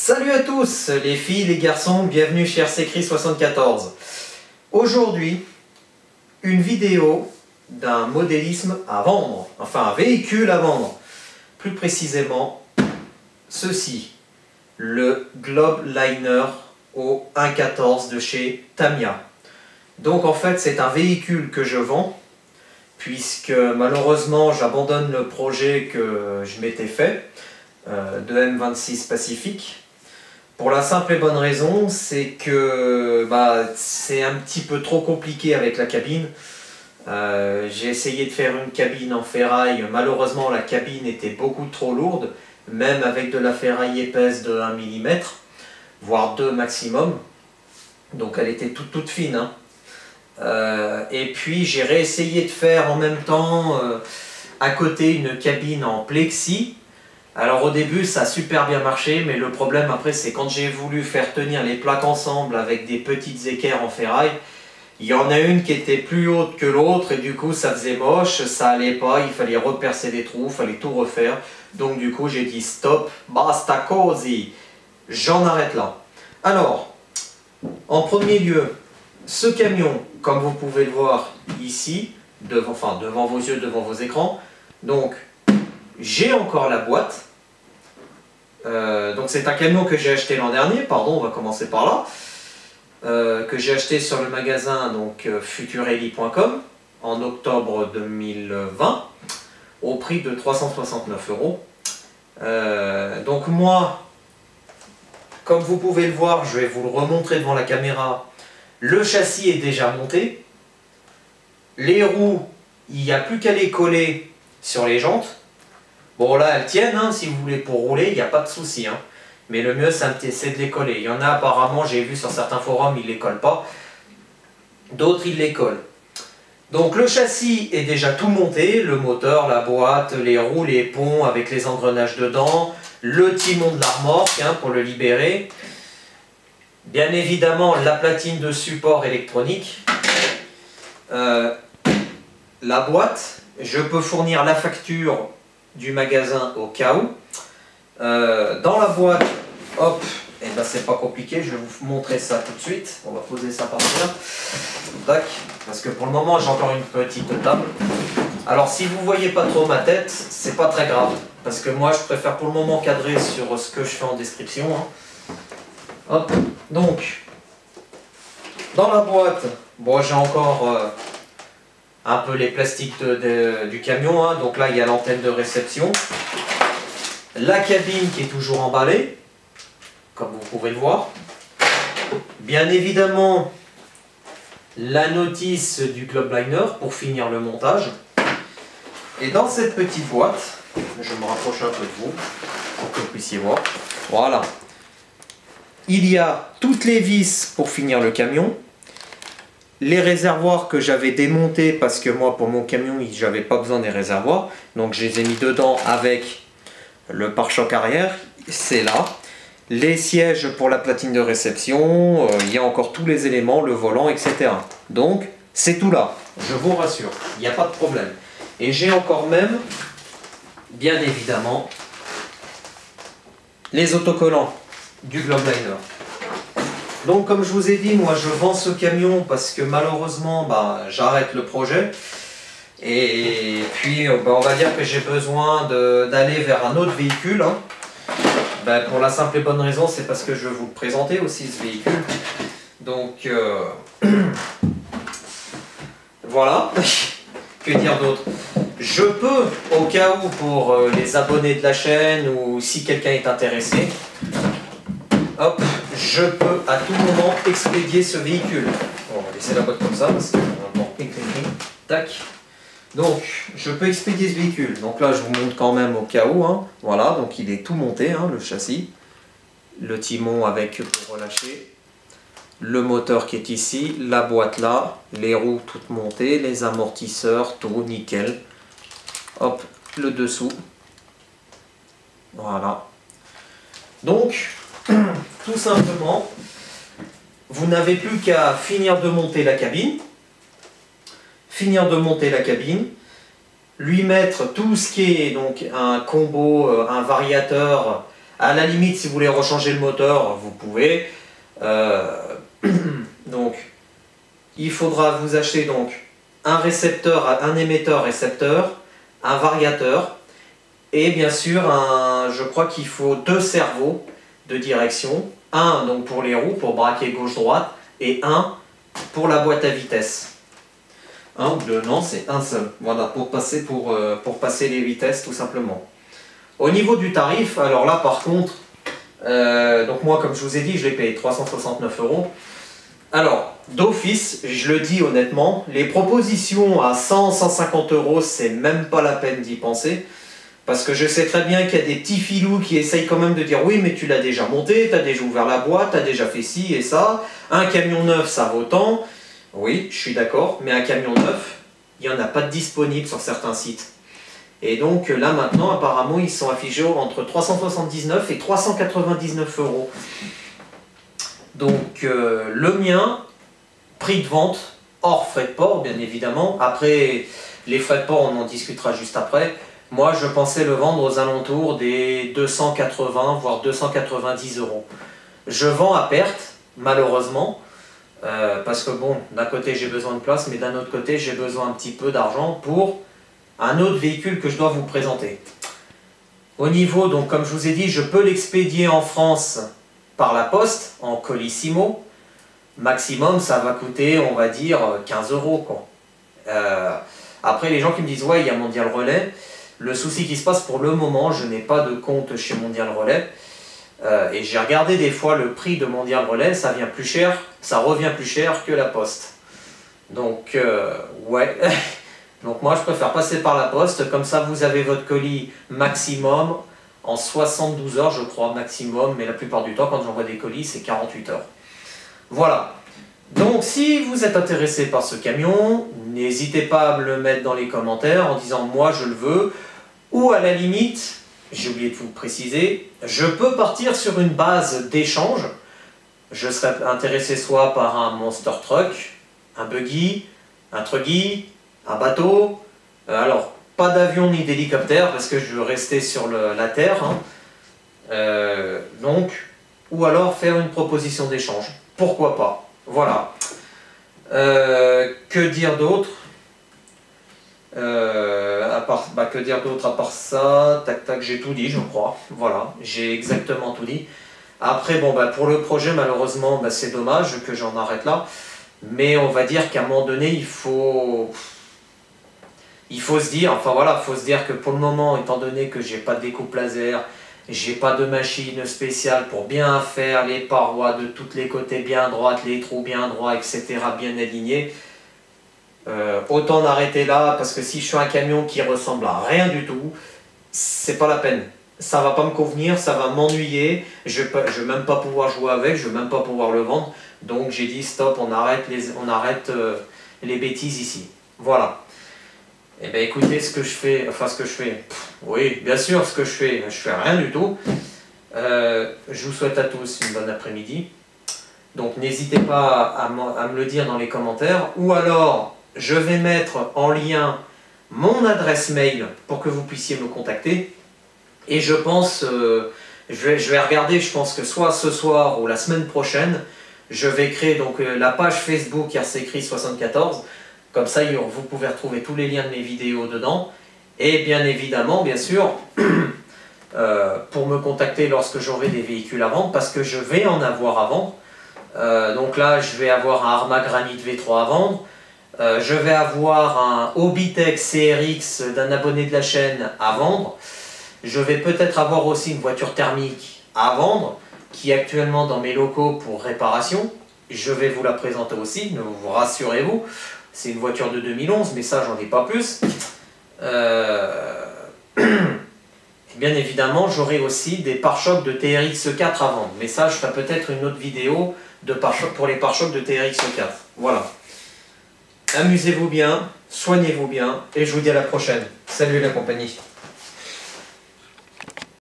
Salut à tous les filles, les garçons, bienvenue chez RCCRI74. Aujourd'hui, une vidéo d'un modélisme à vendre, enfin un véhicule à vendre. Plus précisément, ceci, le Globeliner au 1.14 de chez Tamiya. Donc en fait c'est un véhicule que je vends, puisque malheureusement j'abandonne le projet que je m'étais fait de M26 Pacific. Pour la simple et bonne raison, c'est que c'est un petit peu trop compliqué avec la cabine. J'ai essayé de faire une cabine en ferraille, malheureusement la cabine était beaucoup trop lourde, même avec de la ferraille épaisse de 1 mm, voire 2 maximum. Donc elle était toute fine, hein. Et puis j'ai réessayé de faire en même temps à côté une cabine en plexi. Alors au début ça a super bien marché, mais le problème après c'est quand j'ai voulu faire tenir les plaques ensemble avec des petites équerres en ferraille, il y en a une qui était plus haute que l'autre et du coup ça faisait moche, ça allait pas, il fallait repercer des trous, il fallait tout refaire. Donc du coup j'ai dit stop, basta così, j'en arrête là. Alors, en premier lieu, ce camion, comme vous pouvez le voir ici, devant vos yeux, devant vos écrans, donc j'ai encore la boîte. Donc c'est un camion que j'ai acheté l'an dernier, pardon, on va commencer par là, que j'ai acheté sur le magasin donc futurelli.com en octobre 2020 au prix de 369 €. Donc moi, comme vous pouvez le voir, je vais vous le remontrer devant la caméra, le châssis est déjà monté, les roues, il n'y a plus qu'à les coller sur les jantes. Bon là elles tiennent, hein, si vous voulez pour rouler, il n'y a pas de souci, hein. Mais le mieux c'est de les coller. Il y en a apparemment, j'ai vu sur certains forums, ils ne les collent pas. D'autres ils les collent. Donc le châssis est déjà tout monté, le moteur, la boîte, les roues, les ponts avec les engrenages dedans, le timon de la remorque hein, pour le libérer. Bien évidemment la platine de support électronique. La boîte, je peux fournir la facture du magasin au cas où. Dans la boîte, hop, et ben c'est pas compliqué, je vais vous montrer ça tout de suite. On va poser ça par terre. Tac, parce que pour le moment j'ai encore une petite table. Alors si vous voyez pas trop ma tête, c'est pas très grave, parce que moi je préfère pour le moment cadrer sur ce que je fais en description, hein. Hop, donc dans la boîte, bon j'ai encore un peu les plastiques du camion, hein. Donc là il y a l'antenne de réception, la cabine qui est toujours emballée, comme vous pouvez le voir, bien évidemment la notice du Globeliner pour finir le montage, et dans cette petite boîte, je me rapproche un peu de vous pour que vous puissiez voir, voilà, il y a toutes les vis pour finir le camion, les réservoirs que j'avais démontés parce que moi pour mon camion j'avais pas besoin des réservoirs, donc je les ai mis dedans avec le pare-choc arrière, c'est là, les sièges pour la platine de réception, il y a encore tous les éléments, le volant, etc. Donc c'est tout là, je vous rassure, il n'y a pas de problème. Et j'ai encore même, bien évidemment, les autocollants du Globeliner. Donc comme je vous ai dit, moi je vends ce camion parce que malheureusement j'arrête le projet. Et puis on va dire que j'ai besoin d'aller vers un autre véhicule, hein. Pour la simple et bonne raison, c'est parce que je vais vous le présenter aussi ce véhicule. Donc voilà, que dire d'autre? Je peux, au cas où pour les abonnés de la chaîne ou si quelqu'un est intéressé, hop, je peux à tout moment expédier ce véhicule. Bon, on va laisser la boîte comme ça parce que bon, tac. Donc, je peux expédier ce véhicule. Donc là, je vous montre quand même au cas où, hein. Voilà, donc il est tout monté, hein, le châssis, le timon avec pour relâcher, le moteur qui est ici, la boîte là, les roues toutes montées, les amortisseurs, tout nickel. Hop, le dessous. Voilà. Donc tout simplement, vous n'avez plus qu'à finir de monter la cabine, lui mettre tout ce qui est donc un combo, un variateur À la limite, si vous voulez rechanger le moteur, vous pouvez. Donc, il faudra vous acheter donc un récepteur, un émetteur récepteur, un variateur et bien sûr, je crois qu'il faut 2 cerveaux de direction. Un donc pour les roues, pour braquer gauche-droite, et un pour la boîte à vitesse. Un ou deux, non, c'est un seul. Voilà, pour passer les vitesses tout simplement. Au niveau du tarif, alors là par contre, donc moi comme je vous ai dit, je l'ai payé 369 €. Alors, d'office, je le dis honnêtement, les propositions à 100-150 €, c'est même pas la peine d'y penser. Parce que je sais très bien qu'il y a des petits filous qui essayent quand même de dire oui, mais tu l'as déjà monté, tu as déjà ouvert la boîte, tu as déjà fait ci et ça. Un camion neuf, ça vaut tant. Oui, je suis d'accord, mais un camion neuf, il n'y en a pas de disponible sur certains sites. Et donc là maintenant, apparemment, ils sont affichés entre 379 et 399 €. Donc le mien, prix de vente, hors frais de port, bien évidemment. Après, les frais de port, on en discutera juste après. Moi, je pensais le vendre aux alentours des 280, voire 290 €. Je vends à perte, malheureusement, parce que bon, d'un côté j'ai besoin de place, mais d'un autre côté j'ai besoin un petit peu d'argent pour un autre véhicule que je dois vous présenter. Au niveau, donc comme je vous ai dit, je peux l'expédier en France par la poste, en colissimo. Maximum, ça va coûter, on va dire, 15 €, quoi. Après, les gens qui me disent, ouais, il y a Mondial Relais. Le souci qui se passe pour le moment, je n'ai pas de compte chez Mondial Relais. Et j'ai regardé des fois le prix de Mondial Relais, ça vient plus cher, ça revient plus cher que la poste. Donc, ouais. Donc moi, je préfère passer par la poste. Comme ça, vous avez votre colis maximum en 72 heures, je crois, maximum. Mais la plupart du temps, quand j'envoie des colis, c'est 48 heures. Voilà. Donc, si vous êtes intéressé par ce camion, n'hésitez pas à me le mettre dans les commentaires en disant « moi, je le veux ». Ou à la limite, j'ai oublié de vous préciser, je peux partir sur une base d'échange. Je serais intéressé soit par un monster truck, un buggy, un truggy, un bateau. Alors, pas d'avion ni d'hélicoptère parce que je veux rester sur la terre. Hein. Donc, ou alors faire une proposition d'échange. Pourquoi pas? Voilà. Que dire d'autre? Que dire d'autre à part ça? Tac tac, j'ai tout dit, je crois. Voilà, j'ai exactement tout dit. Après, bon, pour le projet, malheureusement, c'est dommage que j'en arrête là. Mais on va dire qu'à un moment donné, il faut se dire, enfin voilà, il faut se dire que pour le moment, étant donné que j'ai pas de découpe laser, j'ai pas de machine spéciale pour bien faire les parois de tous les côtés bien droites, les trous bien droits, etc., bien alignés. Autant en arrêter là, parce que si je fais un camion qui ressemble à rien du tout, c'est pas la peine. Ça va pas me convenir, ça va m'ennuyer, je vais même pas pouvoir jouer avec, je vais même pas pouvoir le vendre. Donc j'ai dit stop, on arrête les bêtises ici. Voilà. Et bien écoutez, ce que je fais, oui, bien sûr, ce que je fais rien du tout. Je vous souhaite à tous une bonne après-midi. Donc n'hésitez pas à me le dire dans les commentaires, ou alors je vais mettre en lien mon adresse mail pour que vous puissiez me contacter. Et je pense, je vais regarder, je pense que soit ce soir ou la semaine prochaine, je vais créer donc la page Facebook RCChris74. Comme ça, vous pouvez retrouver tous les liens de mes vidéos dedans. Et bien évidemment, bien sûr, pour me contacter lorsque j'aurai des véhicules à vendre, parce que je vais en avoir à vendre. Donc là, je vais avoir un Arma Granit V3 à vendre. Je vais avoir un Hobbytech CRX d'un abonné de la chaîne à vendre. Je vais peut-être avoir aussi une voiture thermique à vendre, qui est actuellement dans mes locaux pour réparation. Je vais vous la présenter aussi, vous rassurez-vous. C'est une voiture de 2011, mais ça, j'en ai pas plus. Bien évidemment, j'aurai aussi des pare-chocs de TRX4 à vendre. Mais ça, je ferai peut-être une autre vidéo pour les pare-chocs de TRX4. Voilà. Amusez-vous bien, soignez-vous bien, et je vous dis à la prochaine. Salut la compagnie.